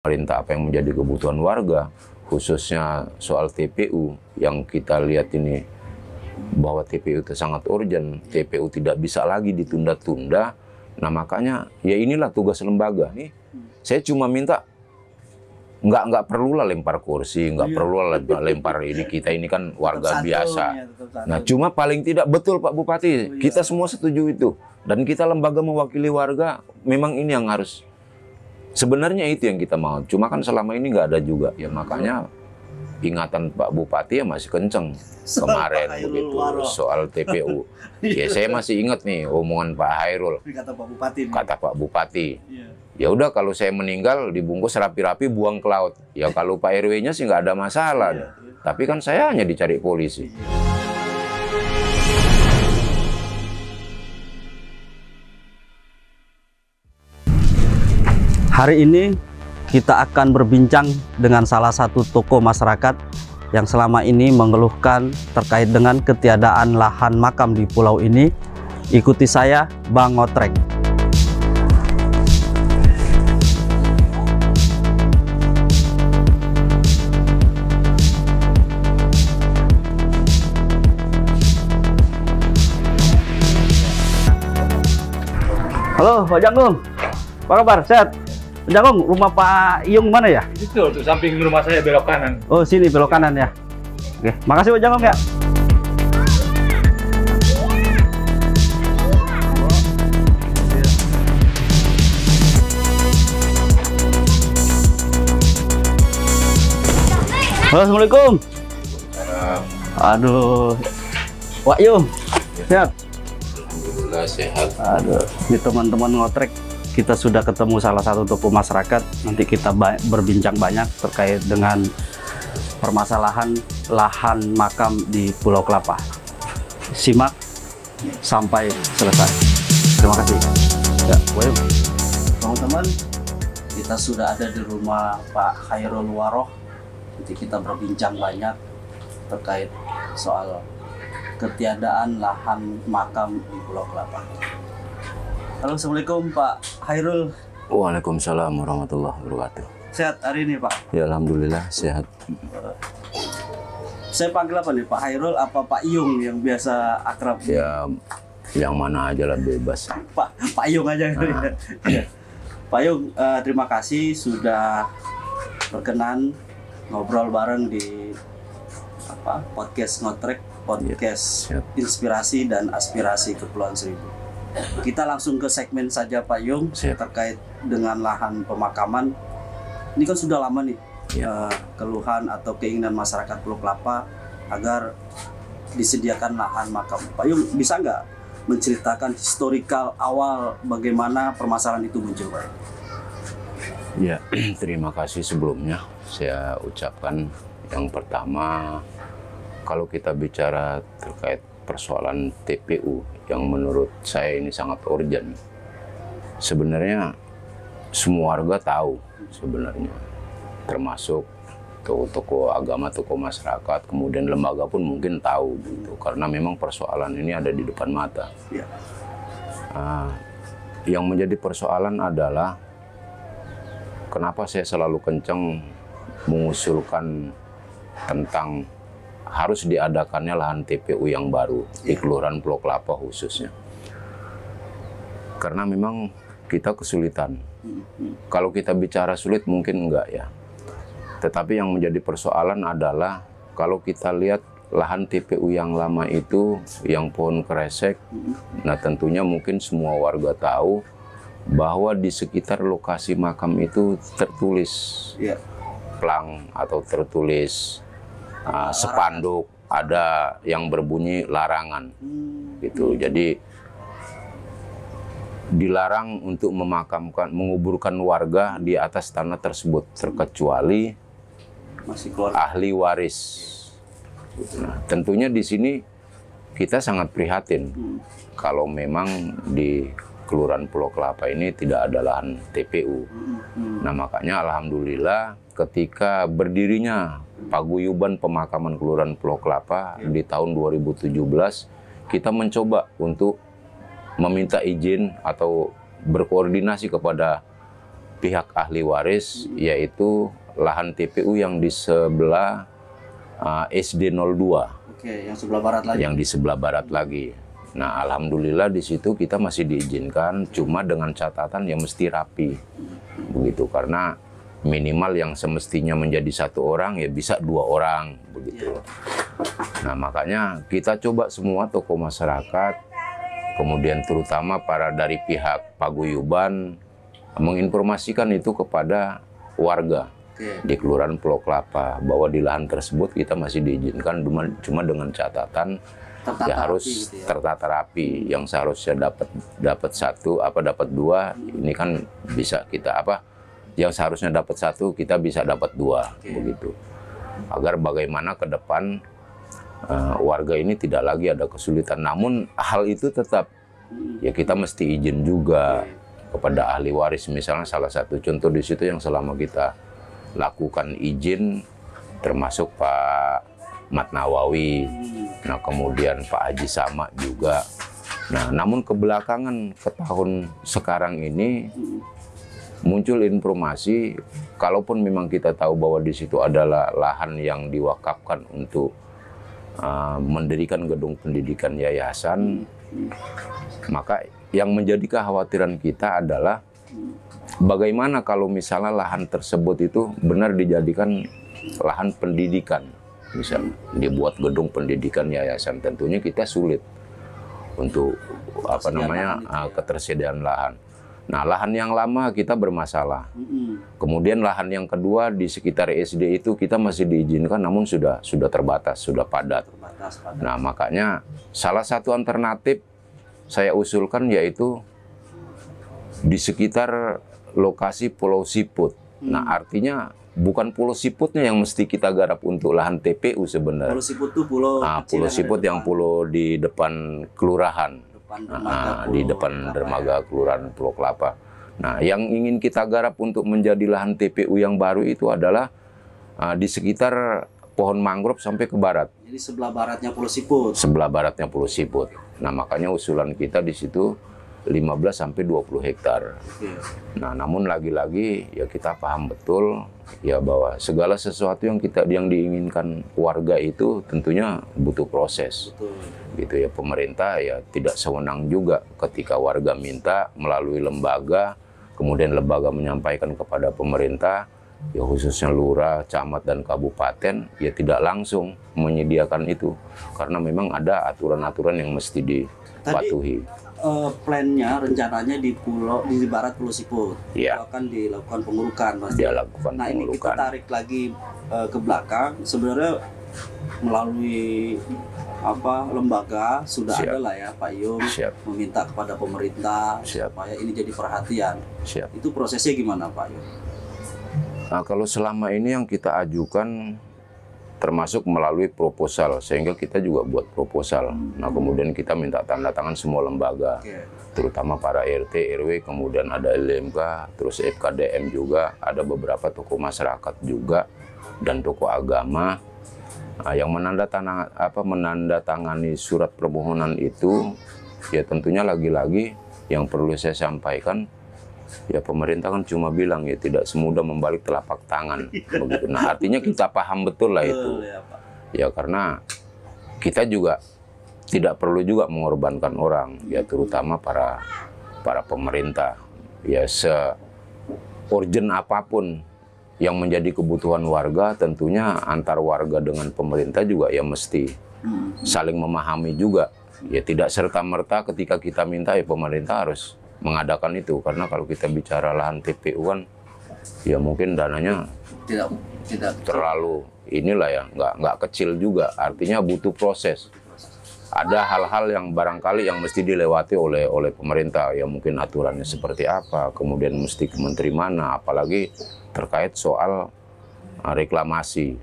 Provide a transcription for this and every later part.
pemerintah apa yang menjadi kebutuhan warga, khususnya soal TPU yang kita lihat ini bahwa TPU itu sangat urgent, TPU tidak bisa lagi ditunda-tunda. Nah makanya ya inilah tugas lembaga. Saya cuma minta nggak perlulah lempar kursi, nggak perlulah lempar ini, kita ini kan warga biasa. Nah cuma paling tidak betul Pak Bupati, kita semua setuju itu. Dan kita lembaga mewakili warga, memang ini yang harus. Sebenarnya itu yang kita mau, cuma kan selama ini nggak ada juga. Ya makanya ingatan Pak Bupati ya masih kenceng kemarin begitu soal TPU. Ya saya masih ingat nih omongan Pak Hairul. Kata Pak Bupati. Kata Pak Bupati. Ya udah kalau saya meninggal dibungkus rapi-rapi buang ke laut. Ya kalau Pak RW-nya sih nggak ada masalah. Tapi kan saya hanya dicari polisi. Hari ini kita akan berbincang dengan salah satu tokoh masyarakat yang selama ini mengeluhkan terkait dengan ketiadaan lahan makam di pulau ini. Ikuti saya, Bang Ngotrek. Halo, Pak Janggung. Apa kabar? Sehat? Pak Janggung, rumah Pak Iyung mana ya? Itu tuh samping rumah saya belok kanan. Oh, sini belok kanan ya. Oke, makasih Pak Janggung ya. Halo, Assalamualaikum. Aduh, Pak Iyung, sehat? Alhamdulillah sehat. Aduh, ini teman-teman Ngotrek, kita sudah ketemu salah satu tokoh masyarakat. Nanti kita berbincang banyak terkait dengan permasalahan lahan makam di Pulau Kelapa. Simak sampai selesai. Terima kasih. Ya, teman-teman, kita sudah ada di rumah Pak Hairul Waroh. Nanti kita berbincang banyak terkait soal ketiadaan lahan makam di Pulau Kelapa. Halo, Assalamualaikum Pak Hairul. Waalaikumsalam warahmatullahi wabarakatuh. Sehat hari ini Pak? Ya Alhamdulillah sehat. Saya panggil apa nih, Pak Hairul apa Pak Iyung yang biasa akrab? Ya yang mana aja lah bebas. Pak Iyung aja. Ya. Pak Iyung, terima kasih sudah berkenan ngobrol bareng di podcast Ngotrek, podcast inspirasi dan aspirasi Kepulauan Seribu. Kita langsung ke segmen saja Pak Iyung terkait dengan lahan pemakaman. Ini kan sudah lama nih keluhan atau keinginan masyarakat Pulau Kelapa agar disediakan lahan makam. Pak Iyung bisa nggak menceritakan historikal awal bagaimana permasalahan itu muncul, Pak? Ya, terima kasih sebelumnya. Saya ucapkan yang pertama, kalau kita bicara terkait persoalan TPU yang menurut saya ini sangat urgent. Sebenarnya semua warga tahu sebenarnya, termasuk tokoh agama, tokoh masyarakat, kemudian lembaga pun mungkin tahu gitu, karena memang persoalan ini ada di depan mata. Yang menjadi persoalan adalah kenapa saya selalu kencang mengusulkan tentang harus diadakannya lahan TPU yang baru di Kelurahan Pulau Kelapa khususnya. Karena memang kita kesulitan. Kalau kita bicara sulit mungkin enggak ya. Tetapi yang menjadi persoalan adalah kalau kita lihat lahan TPU yang lama itu, yang pohon kresek, nah tentunya mungkin semua warga tahu bahwa di sekitar lokasi makam itu tertulis plang atau tertulis spanduk, ada yang berbunyi larangan gitu. Jadi dilarang untuk menguburkan warga di atas tanah tersebut terkecuali ahli waris. Nah, tentunya di sini kita sangat prihatin kalau memang di Kelurahan Pulau Kelapa ini tidak ada lahan TPU. Nah, makanya alhamdulillah ketika berdirinya Paguyuban Pemakaman Kelurahan Pulau Kelapa di tahun 2017, kita mencoba untuk meminta izin atau berkoordinasi kepada pihak ahli waris, yaitu lahan TPU yang di sebelah SD 02. Oke, yang sebelah barat lagi. Yang di sebelah barat lagi. Nah, alhamdulillah di situ kita masih diizinkan, cuma dengan catatan yang mesti rapi, begitu. Karena minimal yang semestinya menjadi 1 orang ya bisa 2 orang, begitu. Nah, makanya kita coba semua tokoh masyarakat, kemudian terutama para dari pihak paguyuban menginformasikan itu kepada warga di Kelurahan Pulau Kelapa bahwa di lahan tersebut kita masih diizinkan cuma dengan catatan ya harus gitu ya. tertata rapi. Yang seharusnya dapat 1 dapat 2, ini kan bisa kita yang seharusnya dapat 1 kita bisa dapat 2, begitu. Agar bagaimana ke depan warga ini tidak lagi ada kesulitan. Namun hal itu tetap ya kita mesti izin juga kepada ahli waris. Misalnya salah satu contoh di situ yang selama kita lakukan izin termasuk Pak Mat Nawawi, nah kemudian Pak Haji Sama juga. Nah, namun kebelakangan ke tahun sekarang ini muncul informasi, kalaupun memang kita tahu bahwa di situ adalah lahan yang diwakafkan untuk mendirikan gedung pendidikan yayasan, maka yang menjadi kekhawatiran kita adalah bagaimana kalau misalnya lahan tersebut itu benar dijadikan lahan pendidikan. Misalnya dibuat gedung pendidikan yayasan, tentunya kita sulit untuk ketersediaan lahan. Nah, lahan yang lama kita bermasalah. Kemudian lahan yang kedua di sekitar SD itu kita masih diizinkan, namun sudah terbatas, sudah padat. Nah, makanya salah satu alternatif saya usulkan yaitu di sekitar lokasi Pulau Siput. Nah, artinya bukan Pulau Siputnya yang mesti kita garap untuk lahan TPU sebenarnya. Pulau Siput itu pulau Pulau Siput yang pulau di depan kelurahan, di depan dermaga Kelurahan Pulau Kelapa. Nah, yang ingin kita garap untuk menjadi lahan TPU yang baru itu adalah di sekitar pohon mangrove sampai ke barat. Jadi sebelah baratnya Pulau Siput. Sebelah baratnya Pulau Siput. Nah, makanya usulan kita di situ 15 sampai 20 hektar. Nah, namun lagi-lagi ya kita paham betul ya bahwa segala sesuatu yang diinginkan warga itu tentunya butuh proses. Gitu ya, pemerintah ya tidak sewenang juga ketika warga minta melalui lembaga, kemudian lembaga menyampaikan kepada pemerintah, ya khususnya lurah, camat dan kabupaten ya tidak langsung menyediakan itu karena memang ada aturan-aturan yang mesti dipatuhi. Plannya, rencananya di barat Pulau Siput, ya, akan dilakukan pengurukan pasti. Nah, ini kita tarik lagi ke belakang, sebenarnya melalui lembaga sudah ada lah ya Pak Yung meminta kepada pemerintah supaya ini jadi perhatian. Itu prosesnya gimana Pak Yung? Nah, kalau selama ini yang kita ajukan termasuk melalui proposal, sehingga kita juga buat proposal. Nah, kemudian kita minta tanda tangan semua lembaga, terutama para RT, RW, kemudian ada LMK, terus FKDM juga, ada beberapa tokoh masyarakat juga, dan tokoh agama yang menandatangani surat permohonan itu. Ya tentunya lagi-lagi yang perlu saya sampaikan, ya pemerintah kan cuma bilang ya tidak semudah membalik telapak tangan, begitu. Nah, artinya kita paham betul lah itu. Ya karena kita juga tidak perlu juga mengorbankan orang, ya terutama para pemerintah. Ya se-urgent apapun yang menjadi kebutuhan warga, tentunya antar warga dengan pemerintah juga ya mesti saling memahami juga. Ya tidak serta-merta ketika kita minta ya pemerintah harus mengadakan itu, karena kalau kita bicara lahan TPU kan ya mungkin dananya tidak terlalu inilah ya, nggak kecil juga, artinya butuh proses. Ada hal-hal yang barangkali yang mesti dilewati oleh pemerintah, ya mungkin aturannya seperti apa, kemudian mesti ke menteri mana, apalagi terkait soal reklamasi.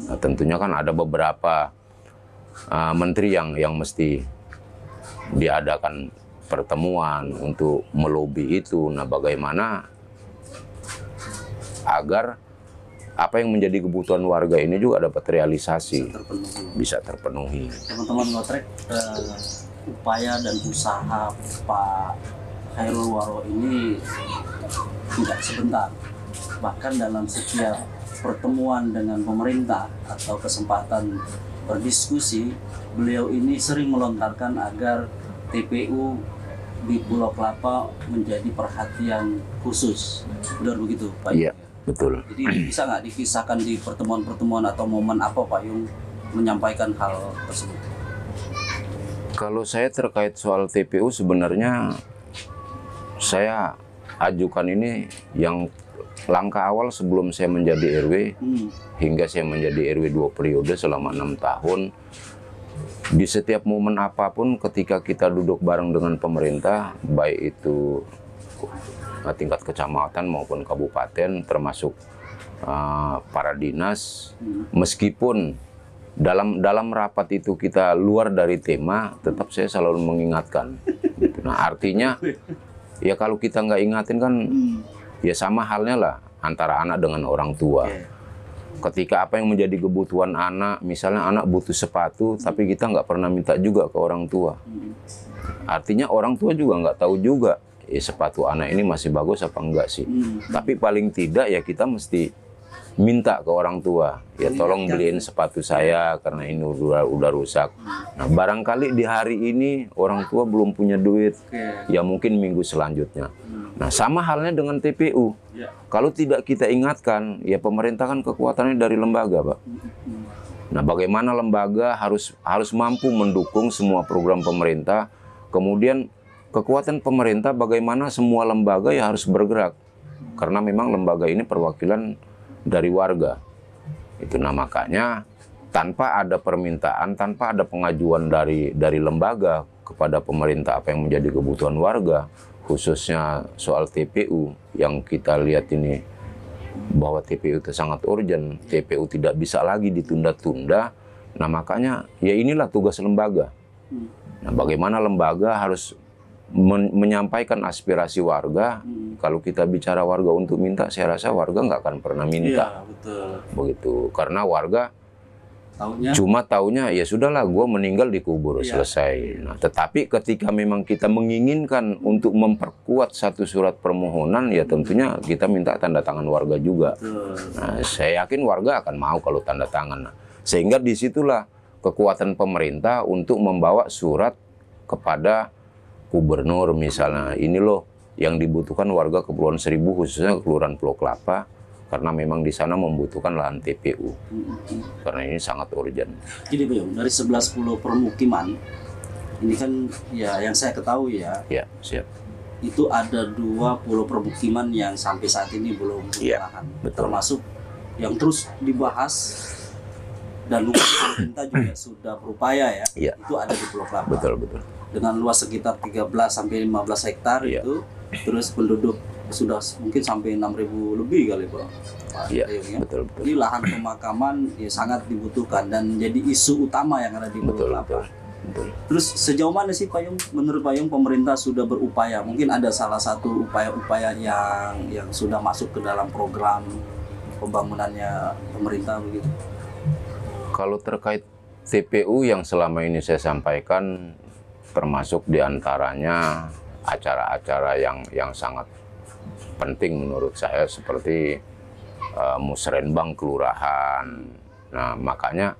Nah, tentunya kan ada beberapa menteri yang mesti diadakan pertemuan untuk melobi itu. Nah, bagaimana agar apa yang menjadi kebutuhan warga ini juga dapat realisasi, bisa terpenuhi. Teman-teman ngotrek, upaya dan usaha Pak Khairul Waro ini tidak sebentar. Bahkan dalam setiap pertemuan dengan pemerintah atau kesempatan berdiskusi, beliau ini sering melontarkan agar TPU di Pulau Kelapa menjadi perhatian khusus. Benar begitu, Pak Yung? Iya, betul. Jadi bisa nggak dikisahkan di pertemuan-pertemuan atau momen apa Pak Yung menyampaikan hal tersebut? Kalau saya terkait soal TPU sebenarnya saya ajukan ini yang langkah awal sebelum saya menjadi RW hingga saya menjadi RW 2 periode selama 6 tahun. Di setiap momen apapun ketika kita duduk bareng dengan pemerintah, baik itu tingkat kecamatan maupun kabupaten termasuk para dinas, meskipun dalam rapat itu kita luar dari tema, tetap saya selalu mengingatkan. Nah artinya ya kalau kita nggak ingatin kan ya sama halnya lah antara anak dengan orang tua. Ketika apa yang menjadi kebutuhan anak, misalnya anak butuh sepatu, tapi kita nggak pernah minta juga ke orang tua. Artinya orang tua juga nggak tahu juga, sepatu anak ini masih bagus apa enggak sih. Tapi paling tidak ya kita mesti minta ke orang tua, ya tolong beliin sepatu saya karena ini udah rusak. Nah barangkali di hari ini orang tua belum punya duit, ya mungkin minggu selanjutnya. Nah sama halnya dengan TPU. Kalau tidak kita ingatkan, ya pemerintah kan kekuatannya dari lembaga, Pak. Nah bagaimana lembaga harus mampu mendukung semua program pemerintah. Kemudian kekuatan pemerintah bagaimana semua lembaga ya harus bergerak. Karena memang lembaga ini perwakilan dari warga. Itu nah makanya tanpa ada permintaan, tanpa ada pengajuan dari lembaga kepada pemerintah apa yang menjadi kebutuhan warga, khususnya soal TPU yang kita lihat ini bahwa TPU itu sangat urgent, TPU tidak bisa lagi ditunda-tunda. Nah makanya ya inilah tugas lembaga. Nah bagaimana lembaga harus menyampaikan aspirasi warga. Kalau kita bicara warga untuk minta, saya rasa warga nggak akan pernah minta. Iya, betul. Begitu, karena warga Taunya? cuma taunya ya sudahlah, gue meninggal dikubur, selesai. Nah, tetapi ketika memang kita menginginkan untuk memperkuat satu surat permohonan, ya tentunya kita minta tanda tangan warga juga. Nah, saya yakin warga akan mau kalau tanda tangan. Nah, sehingga disitulah kekuatan pemerintah untuk membawa surat kepada gubernur misalnya, ini loh yang dibutuhkan warga Kepulauan Seribu, khususnya Kelurahan Pulau Kelapa, karena memang di sana membutuhkan lahan TPU. Karena ini sangat urgent. Jadi Pak Yung, dari 11 permukiman, ini kan ya yang saya ketahui ya, Ya, siap. itu ada 20 permukiman yang sampai saat ini belum punya lahan. betul. Termasuk yang terus dibahas dan mungkin pemerintah juga sudah berupaya ya, Iya. itu ada di Pulau Kelapa. Betul, betul. Dengan luas sekitar 13 sampai 15 hektar Iya. itu, terus penduduk sudah mungkin sampai 6.000 lebih kali Pak. Iya, Yung, ya. betul, betul. Jadi lahan pemakaman ya sangat dibutuhkan dan jadi isu utama yang ada di Pulau Betul, Kelapa. betul. Betul. Terus sejauh mana sih Pak Yung, menurut Pak Yung pemerintah sudah berupaya? Mungkin ada salah satu upaya-upaya yang sudah masuk ke dalam program pembangunannya pemerintah begitu. Kalau terkait TPU yang selama ini saya sampaikan, termasuk diantaranya acara-acara yang sangat penting menurut saya seperti musrenbang kelurahan. Nah makanya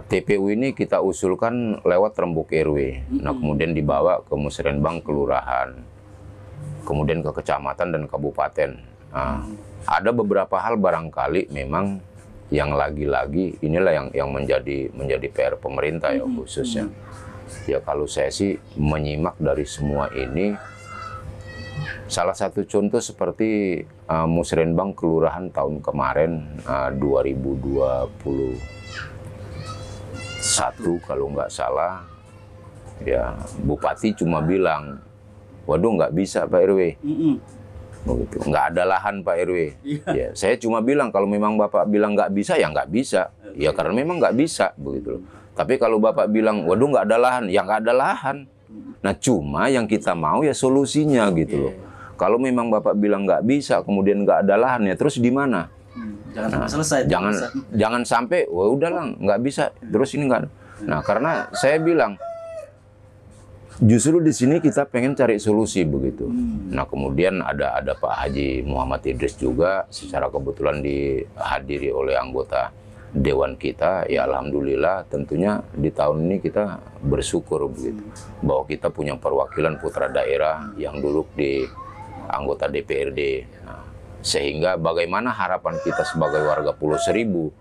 TPU ini kita usulkan lewat rembuk RW. Nah kemudian dibawa ke musrenbang kelurahan, kemudian ke kecamatan dan kabupaten. Ada beberapa hal barangkali memang yang lagi-lagi inilah yang menjadi PR pemerintah ya khususnya. Ya kalau saya sih menyimak dari semua ini, salah satu contoh seperti musrenbang kelurahan tahun kemarin 2021 kalau nggak salah, ya Bupati cuma bilang, waduh nggak bisa Pak RW. Begitu. Nggak ada lahan Pak RW. Ya, saya cuma bilang kalau memang Bapak bilang nggak bisa, ya nggak bisa. Ya karena memang nggak bisa begitu loh. Tapi kalau Bapak bilang, waduh nggak ada lahan, ya nggak ada lahan. Nah cuma yang kita mau ya solusinya gitu loh. Kalau memang Bapak bilang nggak bisa, kemudian nggak ada lahan, ya terus di mana? Jangan selesai. Jangan sampai, wah udahlah nggak bisa, terus ini nggak. Nah karena saya bilang, justru di sini kita pengen cari solusi begitu. Nah kemudian ada Pak Haji Muhammad Idris juga, secara kebetulan dihadiri oleh anggota Dewan kita. Ya alhamdulillah, tentunya di tahun ini kita bersyukur begitu bahwa kita punya perwakilan putra daerah yang duduk di anggota DPRD. Nah, sehingga bagaimana harapan kita sebagai warga Pulau Seribu,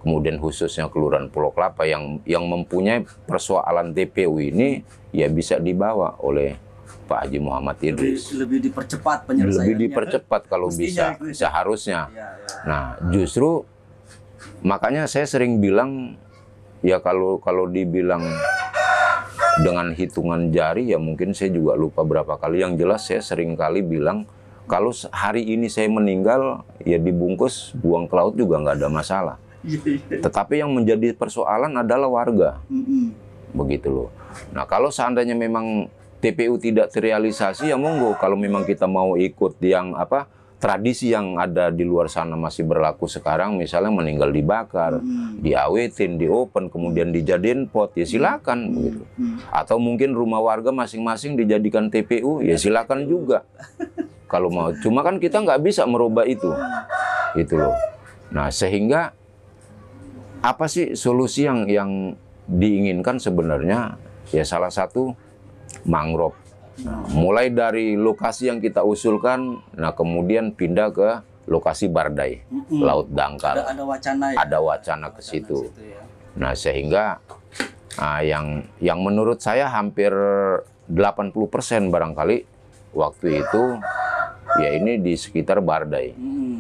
kemudian khususnya Kelurahan Pulau Kelapa yang mempunyai persoalan TPU ini, ya bisa dibawa oleh Pak Haji Muhammad Idris. Lebih dipercepat penyelesaiannya. Lebih dipercepat kalau bisa, seharusnya. Nah, justru makanya saya sering bilang, ya kalau dibilang dengan hitungan jari, ya mungkin saya juga lupa berapa kali. Yang jelas saya sering kali bilang, kalau hari ini saya meninggal, ya dibungkus buang ke laut juga nggak ada masalah. Tetapi yang menjadi persoalan adalah warga. Begitu loh. Nah kalau seandainya memang TPU tidak terrealisasi, ya monggo. Kalau memang kita mau ikut yang tradisi yang ada di luar sana masih berlaku sekarang, misalnya meninggal dibakar, diawetin, diopen, kemudian dijadiin pot, ya silakan begitu. Atau mungkin rumah warga masing-masing dijadikan TPU, ya silakan juga. Kalau mau, cuma kan kita nggak bisa merubah itu loh. Nah sehingga apa sih solusi yang diinginkan sebenarnya? Ya salah satu mangrove. Nah, mulai dari lokasi yang kita usulkan, nah kemudian pindah ke lokasi Bardai, Laut Dangkal. Ada wacana ya? Ada wacana ke situ. Ya. Nah sehingga yang menurut saya hampir 80% barangkali waktu itu, ya ini di sekitar Bardai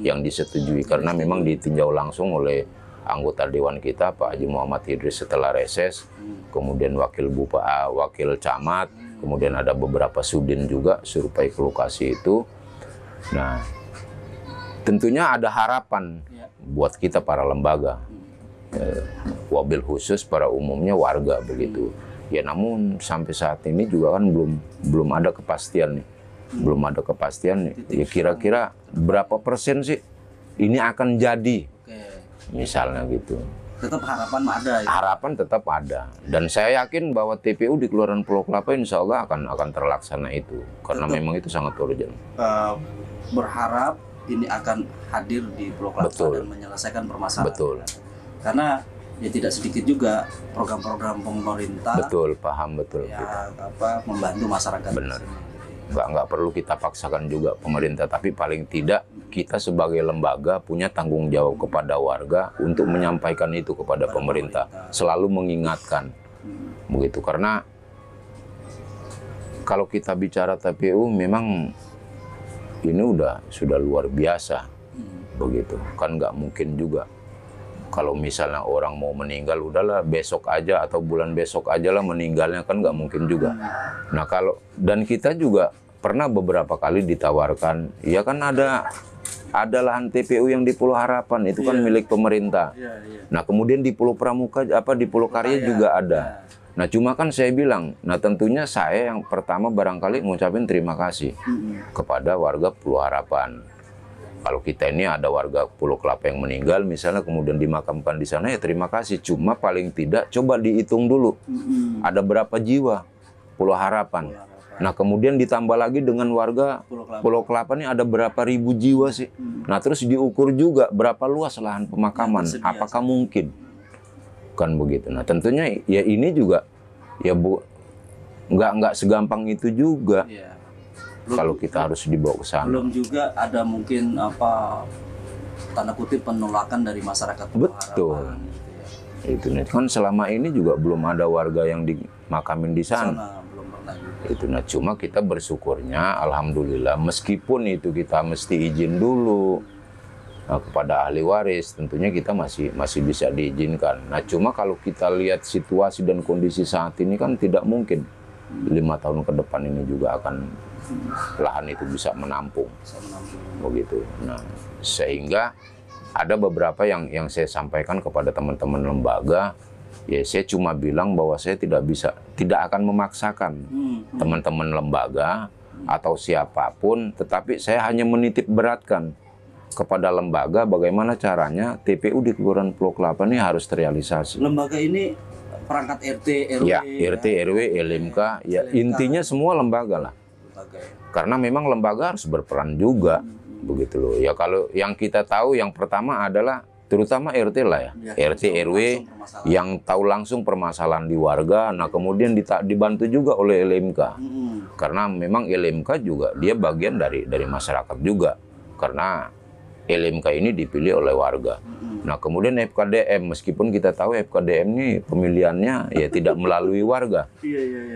yang disetujui, karena memang ditinjau langsung oleh anggota Dewan kita Pak Haji Muhammad Idris setelah reses, kemudian wakil camat, kemudian ada beberapa sudin juga survei ke lokasi itu. Nah, tentunya ada harapan buat kita para lembaga, wabil khusus pada umumnya warga begitu. Ya namun sampai saat ini juga kan belum ada kepastian nih, Ya kira-kira berapa persen sih ini akan jadi? Misalnya gitu. Tetap harapan ada ya? Harapan tetap ada, dan saya yakin bahwa TPU di Kelurahan Pulau Kelapa insya Allah akan terlaksana itu, karena memang itu sangat urgent. Berharap ini akan hadir di Pulau Kelapa. Betul. Dan menyelesaikan permasalahan. Betul. Karena ya tidak sedikit juga program-program pemerintah. Betul, paham betul. Ya, membantu masyarakat. Benar. Nggak perlu kita paksakan juga pemerintah, tapi paling tidak kita sebagai lembaga punya tanggung jawab kepada warga untuk menyampaikan itu kepada pemerintah, selalu mengingatkan begitu. Karena kalau kita bicara TPU memang ini sudah luar biasa begitu kan, nggak mungkin juga kalau misalnya orang mau meninggal udahlah besok aja atau bulan besok aja lah meninggalnya, kan nggak mungkin juga. Nah dan kita juga pernah beberapa kali ditawarkan, ya kan ada lahan TPU yang di Pulau Harapan itu kan milik pemerintah. Nah kemudian di Pulau Pramuka di Pulau Karya juga ada. Nah cuma kan saya bilang, nah tentunya saya yang pertama barangkali ngucapin terima kasih kepada warga Pulau Harapan. Kalau kita ini ada warga Pulau Kelapa yang meninggal misalnya kemudian dimakamkan di sana, ya terima kasih. Cuma paling tidak coba dihitung dulu ada berapa jiwa Pulau Harapan. Nah kemudian ditambah lagi dengan warga Pulau Kelapa ini ada berapa ribu jiwa sih. Nah terus diukur juga berapa luas lahan pemakaman, apakah mungkin kan begitu. Nah tentunya ya ini juga ya nggak segampang itu juga. Kalau kita harus dibawa ke sana. Belum juga ada mungkin tanda kutip penolakan dari masyarakat. Betul. Itu kan selama ini juga belum ada warga yang dimakamin di sana. Belum pernah juga. Itu cuma kita bersyukurnya alhamdulillah meskipun itu kita mesti izin dulu kepada ahli waris, tentunya kita masih bisa diizinkan. Nah cuma kalau kita lihat situasi dan kondisi saat ini kan tidak mungkin 5 tahun ke depan ini juga akan lahan itu bisa menampung begitu. Nah sehingga ada beberapa yang saya sampaikan kepada teman-teman lembaga, ya saya cuma bilang bahwa saya tidak akan memaksakan teman-teman lembaga atau siapapun, tetapi saya hanya menitip beratkan kepada lembaga bagaimana caranya TPU di Kelurahan Pulau Kelapa ini harus terrealisasi. Lembaga ini perangkat RT, RW. Ya, RT, RW, LMK, ya intinya semua lembaga lah. Karena memang lembaga harus berperan juga, begitu loh. Ya kalau yang kita tahu yang pertama adalah terutama RT lah ya, RT, RW yang tahu langsung permasalahan di warga. Nah kemudian dibantu juga oleh LMK. Karena memang LMK juga dia bagian dari masyarakat juga. Karena LMK ini dipilih oleh warga. Nah kemudian FKDM, meskipun kita tahu FKDM ini pemilihannya ya tidak melalui warga.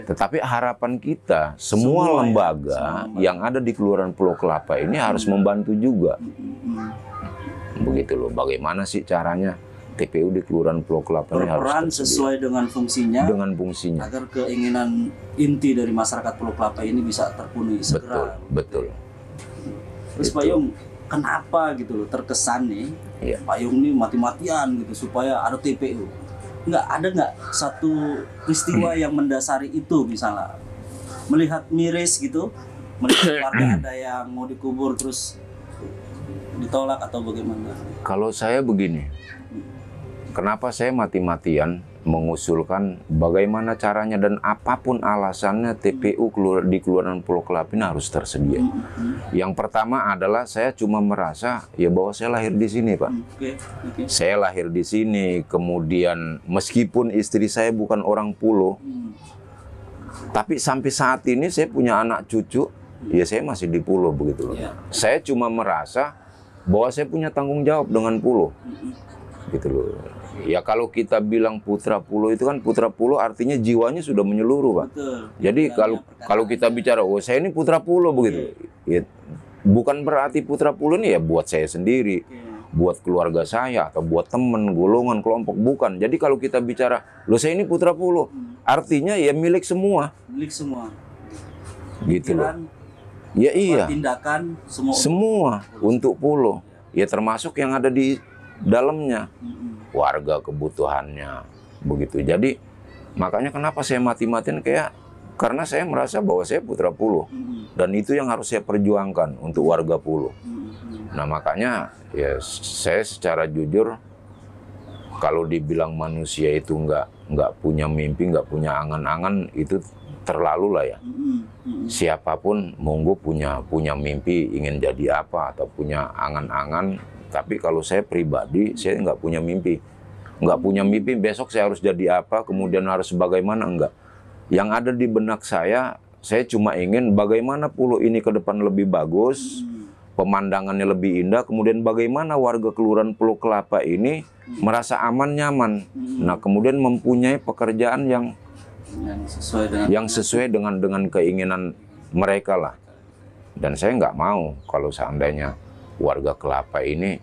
Tetapi harapan kita semua lembaga yang ada di Kelurahan Pulau Kelapa ini harus membantu juga. Begitu loh, bagaimana sih caranya TPU di Kelurahan Pulau Kelapa ini harus berperan sesuai dengan fungsinya. Dengan fungsinya. Agar keinginan inti dari masyarakat Pulau Kelapa ini bisa terpenuhi segera. Betul. Terus Pak Yung, kenapa gitu loh terkesan nih Pak Yung ini mati-matian gitu supaya ada TPU? Ada nggak satu peristiwa yang mendasari itu, misalnya melihat miris gitu, melihat warga ada yang mau dikubur terus ditolak atau bagaimana? Kalau saya begini, kenapa saya mati-matian mengusulkan bagaimana caranya dan apapun alasannya TPU di Kelurahan Pulau Kelapa ini harus tersedia. Yang pertama adalah saya cuma merasa ya bahwa saya lahir di sini, Pak. Saya lahir di sini, kemudian meskipun istri saya bukan orang Pulau, tapi sampai saat ini saya punya anak cucu, ya saya masih di Pulau begitu loh. Saya cuma merasa bahwa saya punya tanggung jawab dengan Pulau, gitu loh. Ya kalau kita bilang putra Pulau itu kan putra Pulau artinya jiwanya sudah menyeluruh, Pak. Betul. Jadi kalau kita bicara, oh saya ini putra Pulau begitu, ya, bukan berarti putra Pulau ini ya buat saya sendiri, buat keluarga saya atau buat teman, golongan, kelompok, bukan. Jadi kalau kita bicara, loh saya ini putra Pulau, artinya ya milik semua. Milik semua. Gitu loh. Ya iya. Tindakan semua untuk Pulau. Ya termasuk yang ada di dalamnya. Warga kebutuhannya begitu. Jadi makanya kenapa saya mati-matian karena saya merasa bahwa saya putra Pulau dan itu yang harus saya perjuangkan untuk warga Pulau. Nah makanya ya saya secara jujur kalau dibilang manusia itu nggak punya mimpi, nggak punya angan-angan, itu terlalu lah ya. Siapapun monggo punya mimpi ingin jadi apa atau punya angan-angan. Tapi kalau saya pribadi, saya nggak punya mimpi. Nggak punya mimpi besok saya harus jadi apa, kemudian harus bagaimana, enggak. Yang ada di benak saya cuma ingin bagaimana Pulau ini ke depan lebih bagus, pemandangannya lebih indah, kemudian bagaimana warga Kelurahan Pulau Kelapa ini merasa aman, nyaman. Nah, kemudian mempunyai pekerjaan yang sesuai dengan keinginan mereka lah. Dan saya nggak mau kalau seandainya warga Kelapa ini,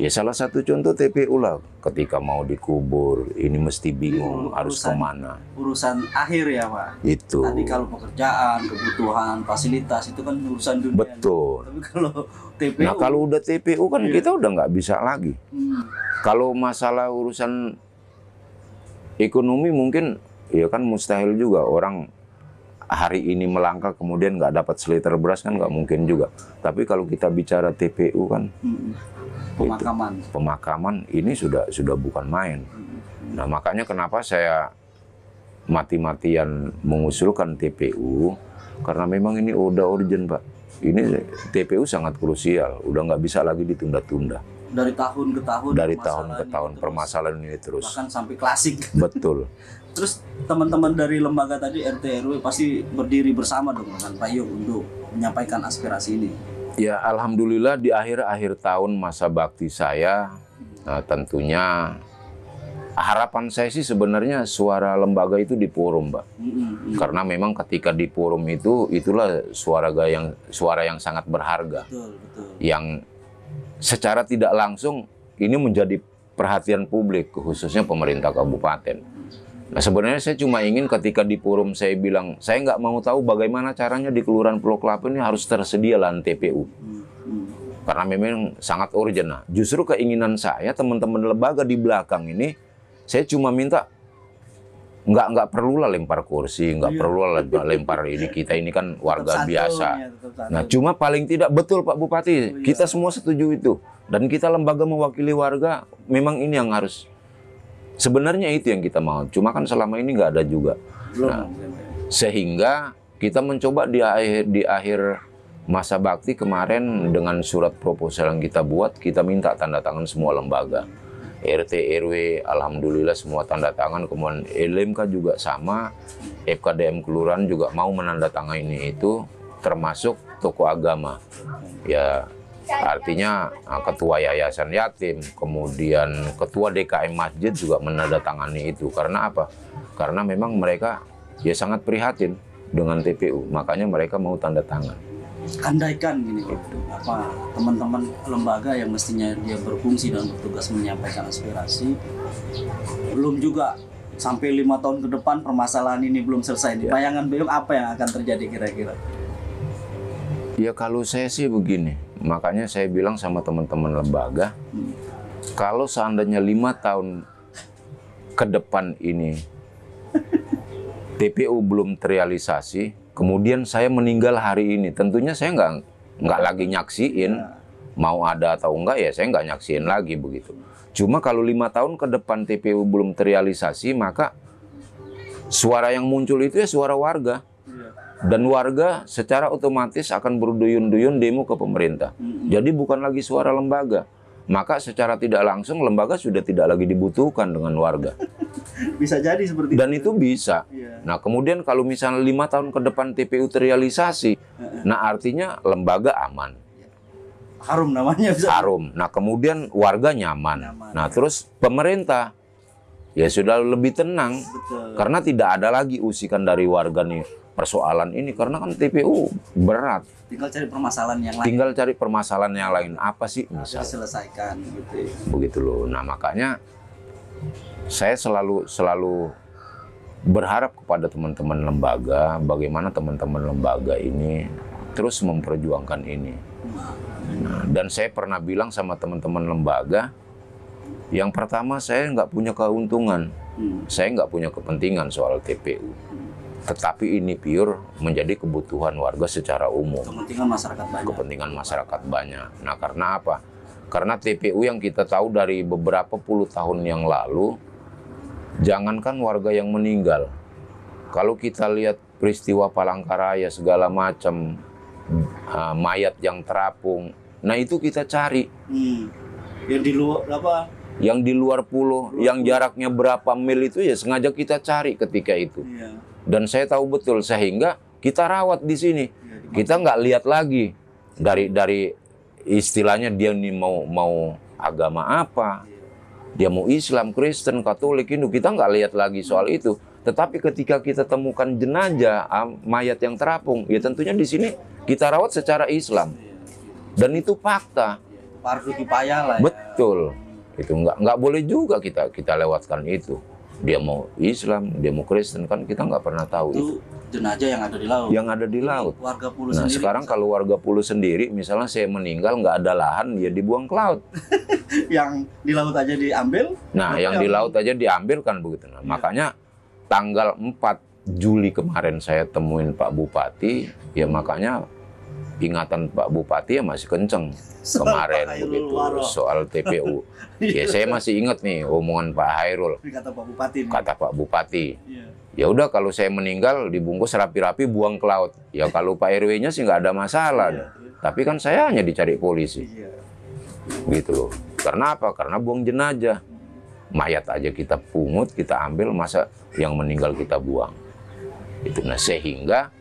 ya salah satu contoh TPU lah, ketika mau dikubur, ini mesti bingung harus kemana. Urusan akhir ya Pak? Itu. Tadi kalau pekerjaan, kebutuhan, fasilitas, itu kan urusan dunia. Betul. Tapi kalau TPU... Nah kalau udah TPU kan kita udah nggak bisa lagi. Kalau masalah urusan ekonomi mungkin, ya kan mustahil juga orang hari ini melangkah kemudian nggak dapat seliter beras kan nggak mungkin juga. Tapi kalau kita bicara TPU kan, pemakaman ini sudah bukan main. Nah makanya kenapa saya mati-matian mengusulkan TPU, karena memang ini udah urgent, Pak. Ini TPU sangat krusial, udah nggak bisa lagi ditunda-tunda. Dari tahun ke tahun. Dari tahun ke tahun permasalahan ini terus. Bahkan sampai klasik. Betul. Terus teman-teman dari lembaga tadi RT RW pasti berdiri bersama dong dengan Pak Yung untuk menyampaikan aspirasi ini. Ya alhamdulillah di akhir-akhir tahun masa bakti saya, tentunya harapan saya sih sebenarnya suara lembaga itu di forum, Mbak. Karena memang ketika di forum itulah suara yang sangat berharga. Betul. Yang secara tidak langsung ini menjadi perhatian publik, khususnya pemerintah kabupaten. Nah sebenarnya saya cuma ingin ketika di forum saya bilang, saya nggak mau tahu bagaimana caranya di Kelurahan Pulau Kelapa ini harus tersedia lahan TPU. Karena memang sangat urgent. Nah, justru keinginan saya, teman-teman lembaga di belakang ini, saya cuma minta, nggak perlu lah lempar kursi, nggak perlu lah lempar ini, kita ini kan warga biasa. Nah cuma paling tidak, betul Pak Bupati, kita semua setuju itu. Dan kita lembaga mewakili warga, memang ini yang harus Sebenarnya itu yang kita mau, cuma kan selama ini nggak ada juga. Nah, sehingga kita mencoba di akhir masa bakti kemarin dengan surat proposal yang kita buat, kita minta tanda tangan semua lembaga. RT, RW, alhamdulillah semua tanda tangan, kemudian LMK juga sama, FKDM Kelurahan juga mau menandatangani itu, termasuk tokoh agama. Ya, artinya ketua yayasan yatim, kemudian ketua DKM masjid juga menandatangani itu. Karena apa? Karena memang mereka ya sangat prihatin dengan TPU, makanya mereka mau tanda tangan. Andaikan gini, apa teman-teman lembaga yang mestinya dia berfungsi dan bertugas menyampaikan aspirasi, belum juga sampai 5 tahun ke depan permasalahan ini belum selesai. Ya. Bayangan Beong apa yang akan terjadi kira-kira? Ya kalau saya sih begini, makanya saya bilang sama teman-teman lembaga, kalau seandainya 5 tahun ke depan ini TPU belum terrealisasi, kemudian saya meninggal hari ini, tentunya saya nggak lagi nyaksiin, mau ada atau enggak ya saya nggak nyaksiin lagi begitu. Cuma kalau 5 tahun ke depan TPU belum terrealisasi, maka suara yang muncul itu ya suara warga. Dan warga secara otomatis akan berduyun-duyun demo ke pemerintah. Jadi bukan lagi suara lembaga. Maka secara tidak langsung lembaga sudah tidak lagi dibutuhkan dengan warga. Bisa jadi seperti Dan itu bisa. Iya. Nah kemudian kalau misalnya 5 tahun ke depan TPU terrealisasi, nah artinya lembaga aman. Harum namanya bisa. Harum. Nah kemudian warga nyaman. Nyaman. Nah terus pemerintah ya sudah lebih tenang. Betul. Karena tidak ada lagi usikan dari warga nih persoalan ini. Karena kan TPU berat. Tinggal cari permasalahan yang lain. Tinggal cari permasalahan yang lain. Apa sih misalnya? Diselesaikan gitu ya. Begitu loh. Nah makanya saya selalu berharap kepada teman-teman lembaga, bagaimana teman-teman lembaga ini terus memperjuangkan ini. Nah, dan saya pernah bilang sama teman-teman lembaga, yang pertama saya nggak punya keuntungan, saya nggak punya kepentingan soal TPU. Tetapi ini pure menjadi kebutuhan warga secara umum. Kepentingan masyarakat banyak. Kepentingan masyarakat banyak. Nah karena apa? Karena TPU yang kita tahu dari beberapa puluh tahun yang lalu, jangankan warga yang meninggal, kalau kita lihat peristiwa Palangkaraya segala macam, mayat yang terapung, nah itu kita cari. Yang di luar apa? Yang di luar pulau, yang jaraknya berapa mil itu ya sengaja kita cari ketika itu. Iya. Dan saya tahu betul, sehingga kita rawat di sini. Kita nggak lihat lagi dari istilahnya dia nih mau agama apa, dia mau Islam, Kristen, Katolik, Hindu, kita nggak lihat lagi soal itu. Tetapi ketika kita temukan jenazah mayat yang terapung, ya tentunya di sini kita rawat secara Islam. Dan itu fakta. Fardu kifayah lah ya. Betul. Itu nggak boleh juga kita lewatkan itu. Dia mau Islam, dia mau Kristen, kan kita nggak pernah tahu itu. Jenazah yang ada di laut. Yang ada di laut. Warga Pulau Nah sendiri. sekarang kalau warga Pulau sendiri, misalnya saya meninggal nggak ada lahan, ya dibuang ke laut. Yang di laut aja diambil. Nah yang di laut aja diambil kan begitu. Nah, makanya tanggal 4 Juli kemarin saya temuin Pak Bupati, ya makanya ingatan Pak Bupati ya masih kenceng kemarin begitu soal TPU. Ya saya masih ingat nih omongan Pak Hairul. Kata Pak Bupati. Kata Pak Bupati. Iya. Ya udah kalau saya meninggal dibungkus rapi-rapi buang ke laut. Ya kalau Pak RW-nya sih nggak ada masalah. Iya. Tapi kan saya hanya dicari polisi. Iya. Gitu loh. Karena apa? Karena buang jenazah. Mayat aja kita pungut, kita ambil, masa yang meninggal kita buang. Itu. Nah sehingga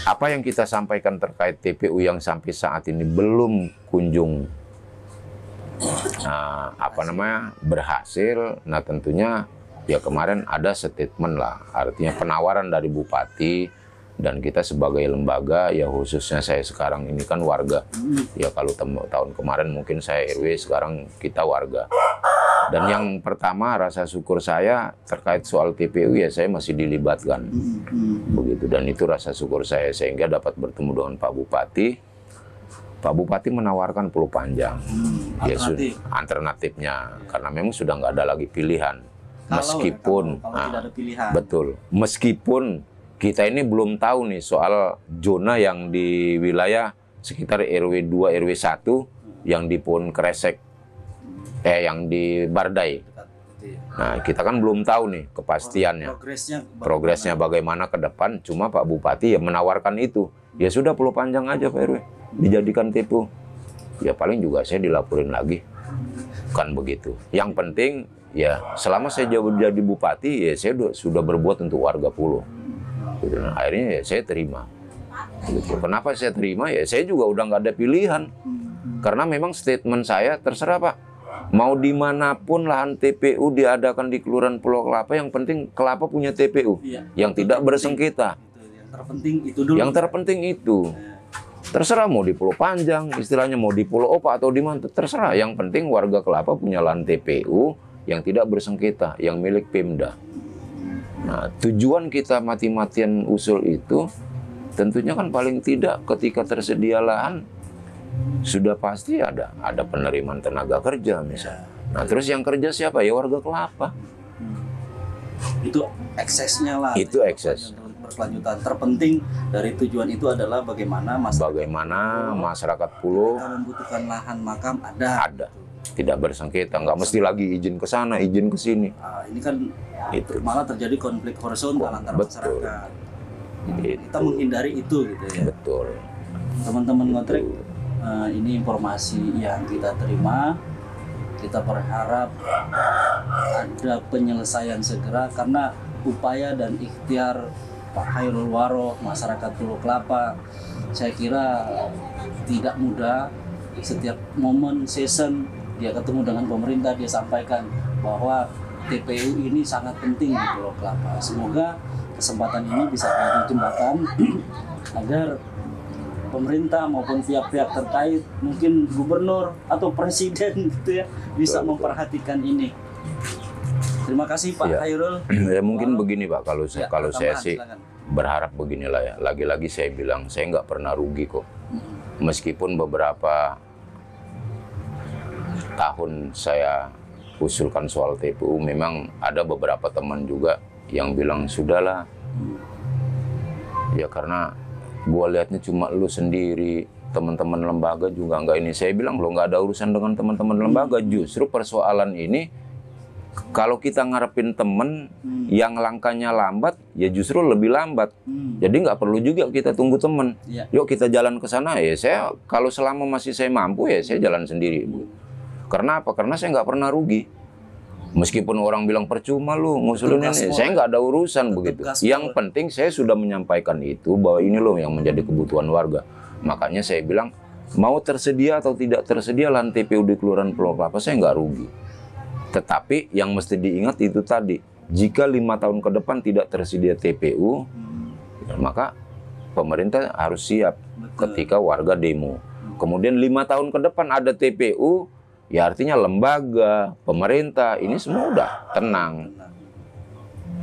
apa yang kita sampaikan terkait TPU yang sampai saat ini belum kunjung berhasil. Nah tentunya ya kemarin ada statement lah, artinya penawaran dari Bupati, dan kita sebagai lembaga, ya khususnya saya sekarang ini kan warga. Ya kalau tahun kemarin mungkin saya RW, sekarang kita warga. Dan yang pertama rasa syukur saya terkait soal TPU ya saya masih dilibatkan. Begitu, dan itu rasa syukur saya sehingga dapat bertemu dengan Pak Bupati. Pak Bupati menawarkan pulau panjang. Alternatifnya karena memang sudah nggak ada lagi pilihan. Meskipun kalau tidak ada pilihan. Betul. Meskipun kita ini belum tahu nih soal zona yang di wilayah sekitar RW 2, RW 1 yang di Pohon Kresek, yang di Bardai. Nah, kita kan belum tahu nih kepastiannya. Progresnya bagaimana ke depan. Cuma Pak Bupati ya menawarkan itu. Ya sudah Pulau Panjang aja Pak RW. Dijadikan TPU. Ya paling juga saya dilaporin lagi. Kan begitu. Yang penting ya selama saya jadi bupati ya saya sudah berbuat untuk warga Pulau. Gitu. Nah, akhirnya ya saya terima. Gitu. Kenapa saya terima? Ya saya juga udah nggak ada pilihan. Karena memang statement saya terserah Pak. Mau dimanapun lahan TPU diadakan di Kelurahan Pulau Kelapa, yang penting Kelapa punya TPU yang tidak bersengketa. Yang terpenting itu dulu. Yang terpenting itu. Terserah mau di Pulau Panjang, istilahnya mau di Pulau Opa atau di mana, terserah. Yang penting warga Kelapa punya lahan TPU yang tidak bersengketa, yang milik Pemda. Nah, tujuan kita mati-matian usul itu tentunya kan paling tidak ketika tersedia lahan sudah pasti ada penerimaan tenaga kerja misalnya. Nah, terus yang kerja siapa? Ya warga Kelapa. Itu eksesnya lah. Itu ekses. Berkelanjutan terpenting dari tujuan itu adalah bagaimana masyarakat Pulau membutuhkan lahan makam ada. Tidak bersengketa, nggak mesti lagi izin ke sana, izin ke sini. Ini kan itu malah terjadi konflik horizontal antara masyarakat. Kita menghindari itu gitu ya. Betul. Teman-teman ngotrek, ini informasi yang kita terima. Kita berharap ada penyelesaian segera karena upaya dan ikhtiar Pak Khairul Waroh, masyarakat Pulau Kelapa, saya kira tidak mudah. Setiap momen season dia ketemu dengan pemerintah, dia sampaikan bahwa TPU ini sangat penting di Pulau Kelapa. Semoga kesempatan ini bisa menjadi jembatan agar pemerintah maupun pihak-pihak terkait, mungkin gubernur atau presiden gitu ya, bisa memperhatikan ini. Terima kasih Pak Khairul. Ya mungkin begini Pak, kalau saya sih berharap beginilah ya. Lagi-lagi saya bilang saya nggak pernah rugi kok. Meskipun beberapa tahun saya usulkan soal TPU, memang ada beberapa teman juga yang bilang sudahlah. Ya karena gua lihatnya cuma lu sendiri, teman-teman lembaga juga nggak ini. Saya bilang lo nggak ada urusan dengan teman-teman lembaga. Justru persoalan ini kalau kita ngarepin temen yang langkahnya lambat, ya justru lebih lambat. Jadi nggak perlu juga kita tunggu temen. Yuk kita jalan ke sana. Ya saya kalau selama masih saya mampu ya saya jalan sendiri. Karena apa? Karena saya nggak pernah rugi. Meskipun orang bilang percuma lu ngusulin ini, saya nggak ada urusan begitu. Yang penting saya sudah menyampaikan itu bahwa ini loh yang menjadi kebutuhan warga. Makanya saya bilang mau tersedia atau tidak tersedia lahan TPU di Kelurahan Pulau Kelapa saya nggak rugi. Tetapi yang mesti diingat itu tadi, jika 5 tahun ke depan tidak tersedia TPU, maka pemerintah harus siap ketika warga demo. Kemudian 5 tahun ke depan ada TPU, ya artinya lembaga, pemerintah, ini semua udah tenang.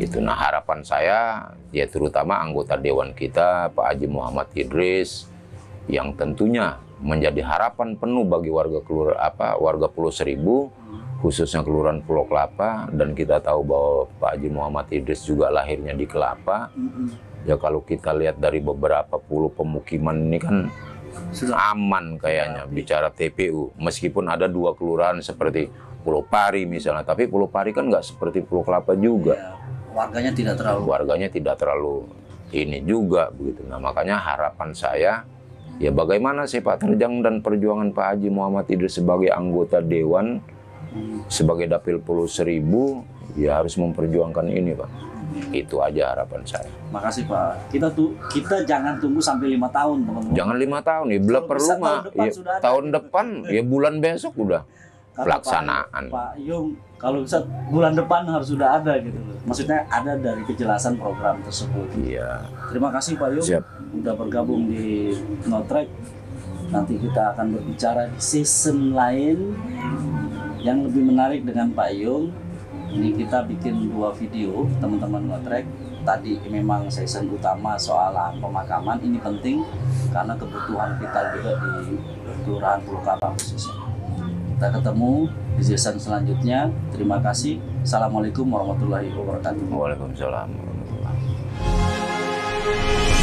Itu nah harapan saya, ya terutama anggota Dewan kita, Pak Haji Muhammad Idris, yang tentunya menjadi harapan penuh bagi warga warga Pulau Seribu, khususnya Kelurahan Pulau Kelapa, dan kita tahu bahwa Pak Haji Muhammad Idris juga lahirnya di Kelapa. Ya kalau kita lihat dari beberapa pulau pemukiman ini kan sudah aman kayaknya bicara TPU. Meskipun ada 2 kelurahan seperti Pulau Pari misalnya, tapi Pulau Pari kan nggak seperti Pulau Kelapa juga. Warganya tidak terlalu ini juga begitu. Nah makanya harapan saya, ya bagaimana sepak terjang dan perjuangan Pak Haji Muhammad Idris sebagai anggota Dewan, sebagai Dapil Pulau Seribu, ya harus memperjuangkan ini Pak. Itu aja harapan saya. Makasih Pak. Kita jangan tunggu sampai 5 tahun teman-teman. Jangan 5 tahun ya, belum perlu mah. Tahun depan ya bulan besok udah pelaksanaan. Pak Yung, kalau bisa bulan depan harus sudah ada gitu loh. Maksudnya ada dari kejelasan program tersebut. Iya. Terima kasih Pak Yung. Siap. Udah bergabung di Ngotrek. Nanti kita akan berbicara di season lain yang lebih menarik dengan Pak Yung. Ini kita bikin 2 video teman-teman Ngotrek. Tadi memang season utama soal lahan pemakaman, ini penting karena kebutuhan kita juga di Kelurahan Pulau Kelapa khususnya. Kita ketemu di season selanjutnya. Terima kasih. Assalamualaikum warahmatullahi wabarakatuh. Waalaikumsalam warahmatullahi wabarakatuh.